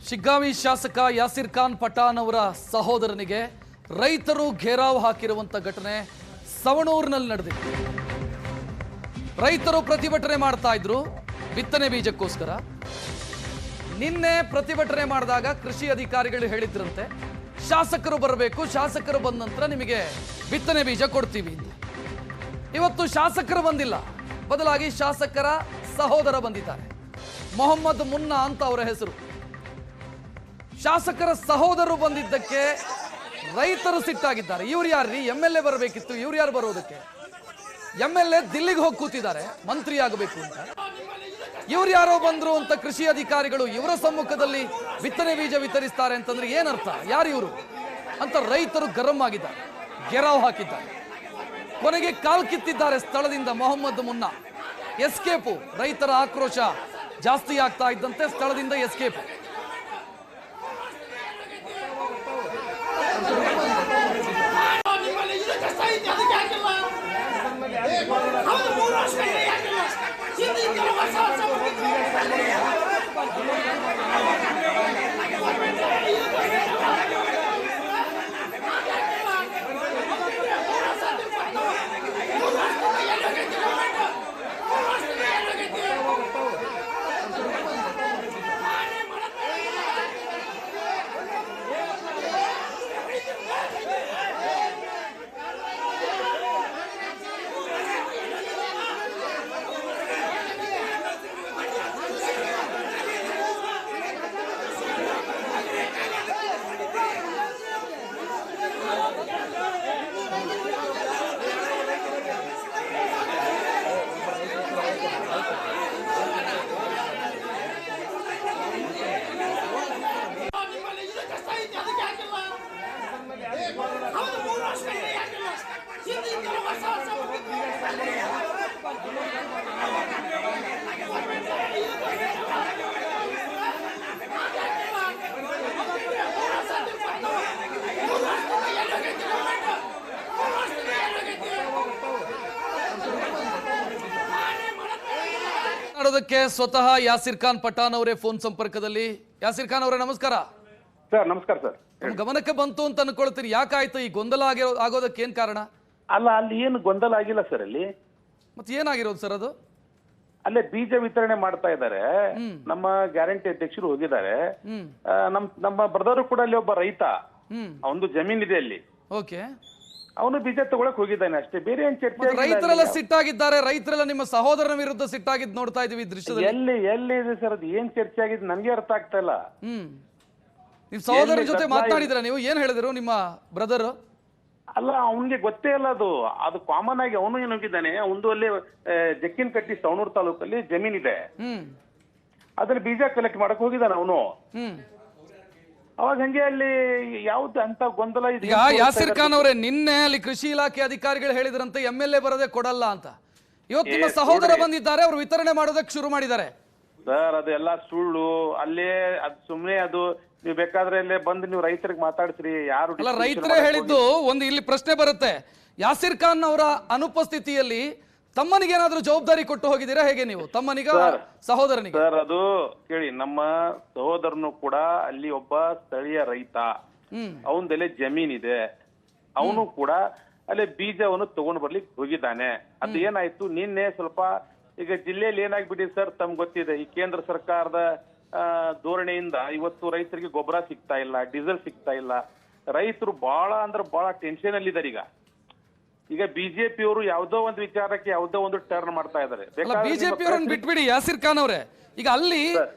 ಶಿಗ್ಗಾವಿ ಶಾಸಕ ಯಾಸಿರ್ ಖಾನ್ ಪಠಾಣ್ ಅವರ ಸಹೋದರನಿಗೆ ರೈತರು ಘೇರಾವ್ ಹಾಕಿರುವಂತ ಘಟನೆ ಸವಣೂರಿನಲ್ಲಿ ನಡೆದಿದೆ. ರೈತರು ಪ್ರತಿಭಟನೆ ಮಾಡ್ತಾ ಇದ್ರು ಬಿತ್ತನೆ ಬೀಜಕ್ಕೋಸ್ಕರ. ನಿನ್ನೆ ಪ್ರತಿಭಟನೆ ಮಾಡಿದಾಗ ಕೃಷಿ ಅಧಿಕಾರಿಗಳು ಹೇಳಿದ್ರಂತೆ ಶಾಸಕರು ಬರಬೇಕು, ಶಾಸಕರು ಬಂದ ನಂತರ ನಿಮಗೆ ಬಿತ್ತನೆ ಬೀಜ ಕೊಡ್ತೀವಿ ಅಂತ. ಇವತ್ತು ಶಾಸಕರು ಬಂದಿಲ್ಲ, ಬದಲಾಗಿ ಶಾಸಕರ ಸಹೋದರ ಬಂದಿದ್ದಾರೆ. ಮೊಹಮ್ಮದ್ ಮುನ್ನಾ ಅಂತ ಅವರ ಹೆಸರು. ಶಾಸಕರ ಸಹೋದರರು ಬಂದಿದ್ದಕ್ಕೆ ರೈತರು ಸಿಟ್ಟಾಗಿದ್ದಾರೆ. ಇವ್ರು ಯಾರ್ರಿ, MLA ಬರಬೇಕಿತ್ತು, ಇವ್ರು ಯಾರು ಬರೋದಕ್ಕೆ? MLA ದಿಲ್ಲಿಗೆ ಹೋಗಿ ಕೂತಿದ್ದಾರೆ ಮಂತ್ರಿ ಆಗಬೇಕು ಅಂತ. ಇವ್ರು ಯಾರೋ ಬಂದ್ರು ಅಂತ ಕೃಷಿ ಅಧಿಕಾರಿಗಳು ಇವರ ಸಮ್ಮುಖದಲ್ಲಿ ಬಿತ್ತನೆ ಬೀಜ ವಿತರಿಸ್ತಾರೆ ಅಂತಂದ್ರೆ ಏನರ್ಥ? ಯಾರು ಇವರು ಅಂತ ರೈತರು ಗರಂ ಆಗಿದ್ದಾರೆ, ಗೆರಾವ್ ಹಾಕಿದ್ದಾರೆ. ಕೊನೆಗೆ ಕಾಲ್ ಕಿತ್ತಿದ್ದಾರೆ ಸ್ಥಳದಿಂದ ಮೊಹಮ್ಮದ್ ಮುನ್ನಾ. ಎಸ್ಕೇಪು. ರೈತರ ಆಕ್ರೋಶ ಜಾಸ್ತಿ ಆಗ್ತಾ ಇದ್ದಂತೆ ಸ್ಥಳದಿಂದ ಎಸ್ಕೇಪು. ಮಾಡೋದಕ್ಕೆ ಸ್ವತಃ ಯಾಸಿರ್ ಖಾನ್ ಪಠಾಣ್ ಅವರೇ ಫೋನ್ ಸಂಪರ್ಕದಲ್ಲಿ. ಯಾಸಿರ್ ಖಾನ್ ಅವರೇ ನಮಸ್ಕಾರ. ಸರ್ ನಮಸ್ಕಾರ ಸರ್. ನಮ್ಮ ಗಮನಕ್ಕೆ ಬಂತು ಅಂತ ಅನ್ಕೊಳ್ತೀರಿ, ಯಾಕಾಯ್ತು ಈ ಗೊಂದಲ ಆಗೋದಕ್ಕೆ ಏನ್ ಕಾರಣ? ಅಲ್ಲ, ಅಲ್ಲಿ ಏನು ಗೊಂದಲ ಆಗಿಲ್ಲ ಸರ್. ಅಲ್ಲಿ ಮತ್ತೆ ಏನಾಗಿರೋದು ಸರ್? ಅದು ಅಲ್ಲೇ ಬೀಜ ವಿತರಣೆ ಮಾಡ್ತಾ ಇದ್ದಾರೆ. ನಮ್ಮ ಗ್ಯಾರಂಟಿ ಅಧ್ಯಕ್ಷರು ಹೋಗಿದ್ದಾರೆ. ನಮ್ಮ ಬ್ರದರ್ ಕೂಡ ಅಲ್ಲಿ ಒಬ್ಬ ರೈತ, ಅವನು ಜಮೀನ್ ಇದೆ ಅಲ್ಲಿ. ಓಕೆ, ಅವನು ಬೀಜ ತಗೊಳಕ್ ಹೋಗಿದ್ದಾನೆ ಅಷ್ಟೇ, ಬೇರೆ ಏನ್ ಚರ್ಚೆ. ರೈತರೆಲ್ಲ ಸಿಟ್ಟಾಗಿದ್ದಾರೆ, ರೈತರೆಲ್ಲ ನಿಮ್ಮ ಸಹೋದರನ ವಿರುದ್ಧ ಸಿಟ್ಟಾಗಿದ್ದು ನೋಡ್ತಾ ಇದೀವಿ ದೃಶ್ಯದಲ್ಲಿ. ಎಲ್ಲಿ ಇದೆ ಸರ್ ಅದು? ಏನ್ ಚರ್ಚೆ ಆಗಿದ್ದು ನನಗೆ ಅರ್ಥ ಆಗ್ತಾ ಇಲ್ಲ. ನಿಮ್ ಸಹೋದರನ ಜೊತೆ ಮಾತನಾಡಿದ್ರ ನೀವು? ಏನ್ ಹೇಳಿದ್ರು ನಿಮ್ಮ ಬ್ರದರ್? ಅಲ್ಲ, ಅವನಿಗೆ ಗೊತ್ತೇ ಇಲ್ಲ ಅದು ಕಾಮನ್ ಆಗಿ ಅವನು ಏನು ಹೋಗಿದ್ದಾನೆ. ಒಂದು ಅಲ್ಲಿ ಜಕ್ಕಿನ ಕಟ್ಟಿ ಸವಣೂರು ತಾಲೂಕಲ್ಲಿ ಜಮೀನ್ ಇದೆ, ಅದ್ರಲ್ಲಿ ಬೀಜ ಕಲೆಕ್ಟ್ ಮಾಡಕ್ ಹೋಗಿದ್ದಾನೆ ಅವನು. ಅವಾಗ ಹಂಗೆ ಅಲ್ಲಿ ಯಾವ್ದು ಅಂತ ಗೊಂದಲ ಇದೆ. ಯಾಸಿರ್ ಖಾನ್ ಅವರೇ, ನಿನ್ನೆ ಅಲ್ಲಿ ಕೃಷಿ ಇಲಾಖೆ ಅಧಿಕಾರಿಗಳು ಹೇಳಿದ್ರಂತೆ MLA ಬರೋದೇ ಕೊಡಲ್ಲ ಅಂತ. ಇವತ್ತು ನಿಮ್ಮ ಸಹೋದರ ಬಂದಿದ್ದಾರೆ, ಅವರು ವಿತರಣೆ ಮಾಡೋದಕ್ಕೆ ಶುರು ಮಾಡಿದ್ದಾರೆ. ಸರ್ ಅದೆಲ್ಲ ಸುಳ್ಳು. ಅಲ್ಲೇ ಅದು ಸುಮ್ನೆ ಅದು ನೀವು ಬೇಕಾದ್ರೆ ಅಲ್ಲೇ ಬಂದು ನೀವು ರೈತರಿಗೆ ಮಾತಾಡ್ಸ್ರಿ. ಯಾರು ಅಲ್ಲ, ರೈತರೇ ಹೇಳಿದ್ದು. ಒಂದು ಇಲ್ಲಿ ಪ್ರಶ್ನೆ ಬರುತ್ತೆ, ಯಾಸಿರ್ ಖಾನ್ ಅವರ ಅನುಪಸ್ಥಿತಿಯಲ್ಲಿ ತಮ್ಮನಿಗೆ ಏನಾದ್ರೂ ಜವಾಬ್ದಾರಿ ಕೊಟ್ಟು ಹೋಗಿದ್ದೀರಾ ಹೇಗೆ ನೀವು? ತಮ್ಮನಿಗ ಸಹೋದರನಿಗೆ? ಸರ್ ಅದು ಕೇಳಿ, ನಮ್ಮ ಸಹೋದರನು ಕೂಡ ಅಲ್ಲಿ ಒಬ್ಬ ಸ್ಥಳೀಯ ರೈತ, ಅವನದಲ್ಲೇ ಜಮೀನ್ ಇದೆ. ಅವನು ಕೂಡ ಅಲ್ಲೇ ಬೀಜವನ್ನು ತಗೊಂಡು ಬರ್ಲಿಕ್ಕೆ ಹೋಗಿದ್ದಾನೆ. ಅದು ಏನಾಯ್ತು ನಿನ್ನೆ ಸ್ವಲ್ಪ ಈಗ ಜಿಲ್ಲೆಯಲ್ಲಿ ಏನಾಗ್ಬಿಟ್ಟಿದೆ ಸರ್ ತಮ್ಗೆ ಗೊತ್ತಿದೆ. ಈ ಕೇಂದ್ರ ಸರ್ಕಾರದ ಧೋರಣೆಯಿಂದ ಇವತ್ತು ರೈತರಿಗೆ ಗೊಬ್ಬರ ಸಿಗ್ತಾ ಇಲ್ಲ, ಡೀಸೆಲ್ ಸಿಗ್ತಾ ಇಲ್ಲ. ರೈತರು ಬಹಳ ಅಂದ್ರೆ ಬಹಳ ಟೆನ್ಷನ್ ಅಲ್ಲಿ ಇದಾರೆ. ಈಗ ಬಿಜೆಪಿ ಅವರು ಯಾವ್ದೋ ಒಂದು ವಿಚಾರಕ್ಕೆ ಯಾವ್ದೋ ಒಂದು ಟರ್ನ್ ಮಾಡ್ತಾ ಇದಾರೆ. ಬಿಜೆಪಿ ಅವರನ್ನು ಬಿಟ್ಬಿಡಿ ಯಾಸಿರ್ ಖಾನ್ ಅವರೇ. ಈಗ ಅಲ್ಲಿ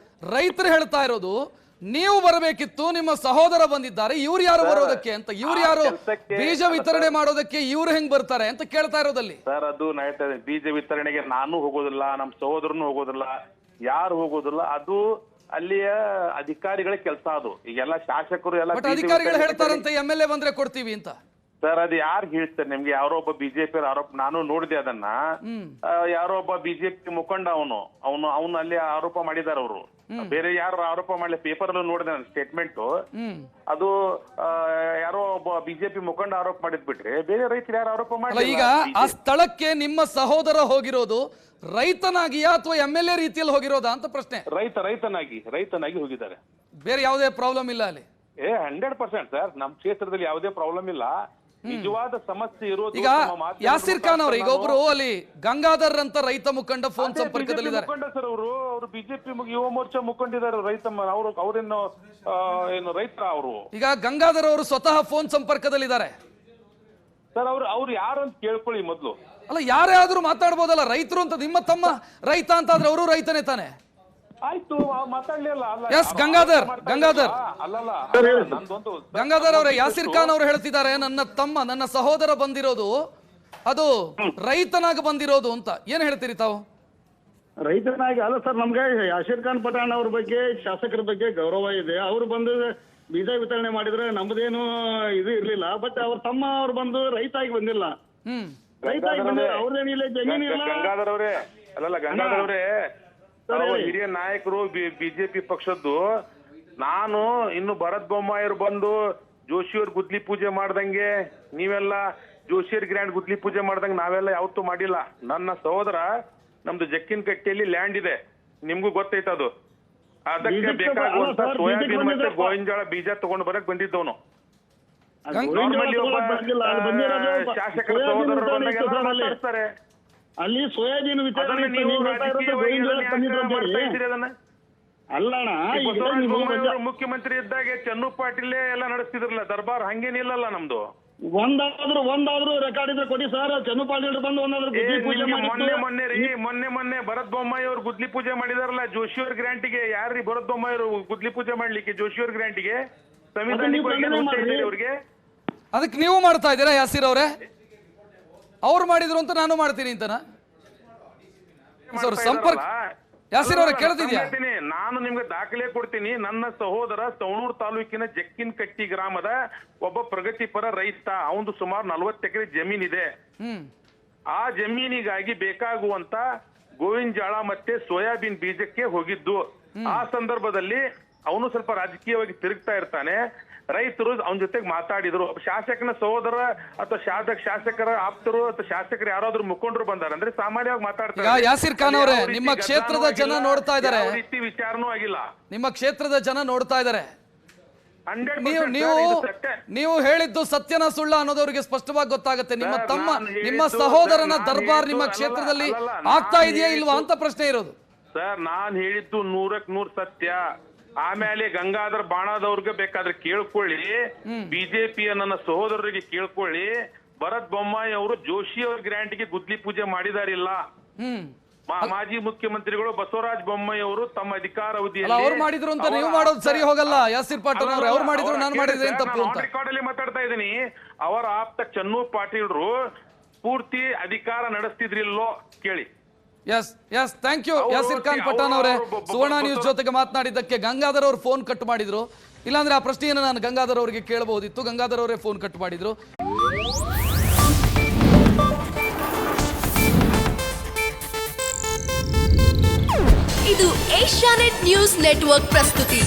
ರೈತರು ಹೇಳ್ತಾ ಇರೋದು, ನೀವು ಬರಬೇಕಿತ್ತು, ನಿಮ್ಮ ಸಹೋದರ ಬಂದಿದ್ದಾರೆ, ಇವ್ರು ಯಾರು ಬರೋದಕ್ಕೆ ಅಂತ. ಇವ್ರು ಯಾರು ಬೀಜ ವಿತರಣೆ ಮಾಡೋದಕ್ಕೆ ಇವ್ರು ಹೆಂಗ್ ಬರ್ತಾರೆ ಅಂತ ಕೇಳ್ತಾ ಇರೋದಲ್ಲಿ. ಸರ್ ಅದು ನಾ ಹೇಳ್ತಾ ಇದ್ದೇನೆ, ಬೀಜ ವಿತರಣೆಗೆ ನಾನು ಹೋಗೋದಿಲ್ಲ, ನಮ್ಮ ಸಹೋದರನು ಹೋಗೋದಿಲ್ಲ, ಯಾರು ಹೋಗೋದಿಲ್ಲ. ಅದು ಅಲ್ಲಿಯ ಅಧಿಕಾರಿಗಳ ಕೆಲಸ. ಅದು ಈಗೆಲ್ಲ ಶಾಸಕರು ಎಲ್ಲ ಅಧಿಕಾರಿಗಳು ಹೇಳ್ತಾರಂತೆ MLA ಬಂದ್ರೆ ಕೊಡ್ತೀವಿ ಅಂತ. ಸರ್ ಅದು ಯಾರು ಹೇಳ್ತಾರೆ ನಿಮ್ಗೆ? ಯಾರೋ ಒಬ್ಬ ಬಿಜೆಪಿ ಆರೋಪ ನಾನು ನೋಡಿದೆ ಅದನ್ನ. ಯಾರೋ ಒಬ್ಬ ಬಿಜೆಪಿ ಮುಖಂಡ ಅವನು ಅಲ್ಲಿ ಆರೋಪ ಮಾಡಿದಾರೆ ಅವರು. ಬೇರೆ ಯಾರು ಆರೋಪ ಮಾಡಲಿ, ಪೇಪರ್ ಅಲ್ಲೂ ನೋಡಿದೆ ನನ್ನ ಸ್ಟೇಟ್ಮೆಂಟ್. ಅದು ಯಾರೋ ಒಬ್ಬ ಬಿಜೆಪಿ ಮುಖಂಡ ಆರೋಪ ಮಾಡಿದ್ ಬಿಟ್ರೆ ಬೇರೆ ರೈತರು ಯಾರು ಆರೋಪ ಮಾಡಿ. ಈಗ ಆ ಸ್ಥಳಕ್ಕೆ ನಿಮ್ಮ ಸಹೋದರ ಹೋಗಿರೋದು ರೈತನಾಗಿಯಾ ಅಥವಾ MLA ರೀತಿಯಲ್ಲಿ ಹೋಗಿರೋದಾ ಅಂತ ಪ್ರಶ್ನೆ. ರೈತನಾಗಿ ಹೋಗಿದ್ದಾರೆ. ಬೇರೆ ಯಾವುದೇ ಪ್ರಾಬ್ಲಮ್ ಇಲ್ಲ ಅಲ್ಲಿ. 100% ಸರ್, ನಮ್ಮ ಕ್ಷೇತ್ರದಲ್ಲಿ ಯಾವುದೇ ಪ್ರಾಬ್ಲಮ್ ಇಲ್ಲ. ನಿಜವಾದ ಸಮಸ್ಯೆ ಇರೋದು ಈಗ ಯಾಸಿರ್ ಖಾನ್ ಅವರು, ಈಗ ಒಬ್ರು ಅಲ್ಲಿ ಗಂಗಾಧರ್ ಅಂತ ರೈತ ಮುಖಂಡ ಫೋನ್ ಸಂಪರ್ಕದಲ್ಲಿದ್ದಾರೆ. ಮುಖಂಡ ಸರ್ ಅವರು ಬಿಜೆಪಿ ಯುವ ಮೋರ್ಚಾ ಮುಖಂಡಿದ್ದಾರೆ. ರೈತ ಅವ್ರೇನು ಏನು ರೈತರ ಅವರು. ಈಗ ಗಂಗಾಧರ್ ಅವರು ಸ್ವತಃ ಫೋನ್ ಸಂಪರ್ಕದಲ್ಲಿದ್ದಾರೆ ಸರ್. ಅವ್ರು ಯಾರು ಅಂತ ಕೇಳ್ಕೊಳ್ಳಿ ಮೊದ್ಲು. ಅಲ್ಲ, ಯಾರೇ ಆದ್ರೂ ಮಾತಾಡ್ಬೋದಲ್ಲ. ರೈತರು ಅಂತ ನಿಮ್ಮ ತಮ್ಮ ರೈತ ಅಂತ ಆದ್ರೆ ಅವರು ರೈತನೇ ತಾನೆ. ಆಯ್ತು, ಮಾತಾಡ್ಲಿಲ್ಲ. ಎಸ್ ಗಂಗಾಧರ್ ಅಲ್ಲಲ್ಲ, ಗಂಗಾಧರ್ ಅವರೇ, ಯಾಸಿರ್ ಖಾನ್ ಅವರು ಹೇಳ್ತಿದ್ದಾರೆ ನನ್ನ ತಮ್ಮ, ನನ್ನ ಸಹೋದರ ಬಂದಿರೋದು ಅದು ರೈತನಾಗಿ ಬಂದಿರೋದು ಅಂತ. ಏನ್ ಹೇಳ್ತೀರಿ ತಾವು? ರೈತನಾಗಿ ಅಲ್ಲ ಸರ್, ನಮ್ಗೆ ಯಾಸಿರ್ ಖಾನ್ ಪಠಾಣ್ ಅವ್ರ ಬಗ್ಗೆ, ಶಾಸಕರ ಬಗ್ಗೆ ಗೌರವ ಇದೆ. ಅವ್ರು ಬಂದು ಬೀಜ ವಿತರಣೆ ಮಾಡಿದ್ರೆ ನಮ್ದೇನು ಇದು ಇರ್ಲಿಲ್ಲ. ಬಟ್ ಅವ್ರ ತಮ್ಮ ಅವ್ರು ಬಂದು ರೈತ ಆಗಿ ಬಂದಿಲ್ಲ. ರೈತ ಆಗಿ ಬಂದಿಲ್ಲ, ಅವ್ರದೇನಿಲ್ಲ, ಜಮೀನಿಲ್ಲ. ಗಂಗಾಧರ್ ಅವರೇ, ಗಂಗಾಧರ್ ಅವರೇ, ಹಿರಿಯ ನಾಯಕರು ಬಿಜೆಪಿ ಪಕ್ಷದ್ದು. ನಾನು ಇನ್ನು ಭರತ್ ಬೊಮ್ಮಾಯಿಯವರು ಬಂದು ಜೋಶಿಯವ್ರ ಗುದ್ಲಿ ಪೂಜೆ ಮಾಡ್ದಂಗೆ, ನೀವೆಲ್ಲ ಜೋಶಿಯರ್ ಗ್ರ್ಯಾಂಡ್ ಗುದ್ಲಿ ಪೂಜೆ ಮಾಡ್ದಂಗೆ ನಾವೆಲ್ಲ ಯಾವತ್ತೂ ಮಾಡಿಲ್ಲ. ನನ್ನ ಸಹೋದರ, ನಮ್ದು ಜಕ್ಕಿನ ಕಟ್ಟಿಯಲ್ಲಿ ಲ್ಯಾಂಡ್ ಇದೆ, ನಿಮ್ಗೂ ಗೊತ್ತೈತೆ ಅದು. ಅದಕ್ಕೆ ಬೇಕಾಗುವಂತ ಸೋಯಾಬೀನ್ ಮತ್ತೆ ಗೋವಿಂಜಾಳ ಬೀಜ ತಗೊಂಡು ಬರಕ್ ಬಂದಿದ್ದವನು. ನಾರ್ಮಲಿ ಒಬ್ಬ ಶಾಸಕರ ಸಹೋದರರು ಬಂದಾಗೆಲ್ಲ ಮಾತಾಡ್ತಾರೆ. ಅಲ್ಲಿ ಸೋಯಾಬೀನ್ ವಿತರಣೆ ಅಲ್ಲಣ್ಣ. ಮುಖ್ಯಮಂತ್ರಿ ಇದ್ದಾಗೆ ಚನ್ನು ಪಾಟೀಲೇ ಎಲ್ಲ ನಡೆಸ್ತಿದ್ರಲ್ಲ ದರ್ಬಾರ್, ಹಂಗೇನಿಲ್ಲಲ್ಲ ನಮ್ದು. ಒಂದಾದ್ರೂ ರೆಕಾರ್ಡ್ ಇದ್ರೆ ಕೊಡಿ ಸರ್. ಚನ್ನು ಪಾಟೀಲ್ ಬಂದು ಮೊನ್ನೆ ಭರತ್ ಬೊಮ್ಮಾಯಿ ಅವ್ರು ಗುದ್ಲಿ ಪೂಜೆ ಮಾಡಿದಾರಲ್ಲ ಜೋಶಿಯವ್ರ ಗ್ರಾಂಟಿಗೆ. ಯಾರ್ರಿ ಭರತ್ ಬೊಮ್ಮಾಯಿ ಅವರು ಗುದ್ಲಿ ಪೂಜೆ ಮಾಡ್ಲಿಕ್ಕೆ ಜೋಶಿಯವ್ರ ಗ್ರಾಂಟಿಗೆ? ಅವ್ರಿಗೆ ಅದಕ್ಕೆ ನೀವು ಮಾಡ್ತಾ ಇದ್ದೀರಾ ಯಾಸಿರ್ ಅವರೇ? ಅವ್ರು ಮಾಡಿದ್ರು ಅಂತ ನಾನು ಮಾಡ್ತೀನಿ ಅಂತನಾ? ಸಂಪರ್ಕ ಯಾಸಿರ್ ಅವರೇ ಕೇಳ್ತಿದ್ಯಾ? ನಾನು ನಿಮ್ಗೆ ದಾಖಲೆ ಕೊಡ್ತೀನಿ. ನನ್ನ ಸಹೋದರ ಸವಣೂರು ತಾಲೂಕಿನ ಜಕ್ಕಿನಕಟ್ಟಿ ಗ್ರಾಮದ ಒಬ್ಬ ಪ್ರಗತಿಪರ ರೈತ. ಅವನು ಸುಮಾರು 40 ಎಕರೆ ಜಮೀನಿದೆ. ಆ ಜಮೀನಿಗಾಗಿ ಬೇಕಾಗುವಂತ ಗೋವಿನ ಜಾಳ ಮತ್ತೆ ಸೋಯಾಬೀನ್ ಬೀಜಕ್ಕೆ ಹೋಗಿದ್ದು. ಆ ಸಂದರ್ಭದಲ್ಲಿ ಅವನು ಸ್ವಲ್ಪ ರಾಜಕೀಯವಾಗಿ ತಿರುಗ್ತಾ ಇರ್ತಾನೆ. ರೈತರು ಅವನ ಜೊತೆಗೆ ಮಾತಾಡಿದ್ರು. ಶಾಸಕನ ಸಹೋದರ ಅಥವಾ ಶಾಸಕರ ಆಪ್ತರು ಅಥವಾ ಶಾಸಕರು ಯಾರಾದ್ರೂ ಮುಖಂಡರು ಬಂದಾರ ಅಂದ್ರೆ ಸಾಮಾನ್ಯವಾಗಿ ಮಾತಾಡ್ತಾರೆ. ಯಾಸಿರ್ ಖಾನ್ ಅವರೇ, ನಿಮ್ಮ ಕ್ಷೇತ್ರದ ಜನ ನೋಡ್ತಾ ಇದ್ದಾರೆ, ರೀತಿ ವಿಚಾರನೂ ಆಗಿಲ್ಲ. ನಿಮ್ಮ ಕ್ಷೇತ್ರದ ಜನ ನೋಡ್ತಾ ಇದ್ದಾರೆ. ನೀವು ಹೇಳಿದ್ದು ಸತ್ಯನ ಸುಳ್ಳ ಅನ್ನೋದವ್ರಿಗೆ ಸ್ಪಷ್ಟವಾಗಿ ಗೊತ್ತಾಗುತ್ತೆ. ನಿಮ್ಮ ತಮ್ಮ, ನಿಮ್ಮ ಸಹೋದರನ ದರ್ಬಾರ್ ನಿಮ್ಮ ಕ್ಷೇತ್ರದಲ್ಲಿ ಆಗ್ತಾ ಇದೆಯಾ ಇಲ್ವಾ ಅಂತ ಪ್ರಶ್ನೆ ಇರೋದು. ಸರ್, ನಾನ್ ಹೇಳಿದ್ದು 100ಕ್ಕೆ 100 ಸತ್ಯ. ಆಮೇಲೆ ಗಂಗಾಧರ್ ಬಾಣದವ್ರಿಗೆ ಬೇಕಾದ್ರೆ ಕೇಳ್ಕೊಳ್ಳಿ, ಬಿಜೆಪಿಯ ನನ್ನ ಸಹೋದರರಿಗೆ ಕೇಳ್ಕೊಳ್ಳಿ. ಭರತ್ ಬೊಮ್ಮಾಯಿ ಅವರು ಜೋಶಿ ಅವ್ರ ಗ್ರಾಂಟ್ಗೆ ಗುದ್ಲಿ ಪೂಜೆ ಮಾಡಿದಾರಿಲ್ಲ. ಮಾಜಿ ಮುಖ್ಯಮಂತ್ರಿಗಳು ಬಸವರಾಜ ಬೊಮ್ಮಾಯಿ ಅವರು ತಮ್ಮ ಅಧಿಕಾರ ಅವಧಿಯಲ್ಲಿ ಅವ್ರು ಮಾಡಿದ್ರು ಅಂತ ನೀವು ಮಾಡೋದು ಸರಿ ಹೋಗಲ್ಲ. ಯಾಸಿರ್ ಪಾಟೀಲ್ ಅವರು ಅವ್ರು ಮಾಡಿದ್ರು, ನಾನು ಮಾಡಿದ್ರೆ ತಪ್ಪು ಅಂತ ರೆಕಾರ್ಡ್ ಅಲ್ಲಿ ಮಾತಾಡ್ತಾ ಇದ್ದೀನಿ. ಅವರ ಆಪ್ತ ಚನ್ನು ಪಾಟೀಲ್ರು ಪೂರ್ತಿ ಅಧಿಕಾರ ನಡೆಸ್ತಿದ್ರಿಲ್ಲೋ ಕೇಳಿ. Yes thank you Yasir Khan Pathan ಅವರೇ. ಸುವರ್ಣ ನ್ಯೂಸ್ ಜೊತೆಗೆ ಮಾತನಾಡಿದ್ದಕ್ಕೆ. ಗಂಗಾಧರ್ ಅವರು ಫೋನ್ ಕಟ್ ಮಾಡಿದ್ರು, ಇಲ್ಲಾಂದ್ರೆ ಆ ಪ್ರಶ್ನೆಯನ್ನು ನಾನು ಗಂಗಾಧರ್ ಅವರಿಗೆ ಕೇಳಬಹುದಿತ್ತು. ಗಂಗಾಧರ್ ಅವರೇ ಫೋನ್ ಕಟ್ ಮಾಡಿದ್ರು. ಇದು ಏಷ್ಯಾನೆಟ್ ನ್ಯೂಸ್ ನೆಟ್ವರ್ಕ್ ಪ್ರಸ್ತುತಿ.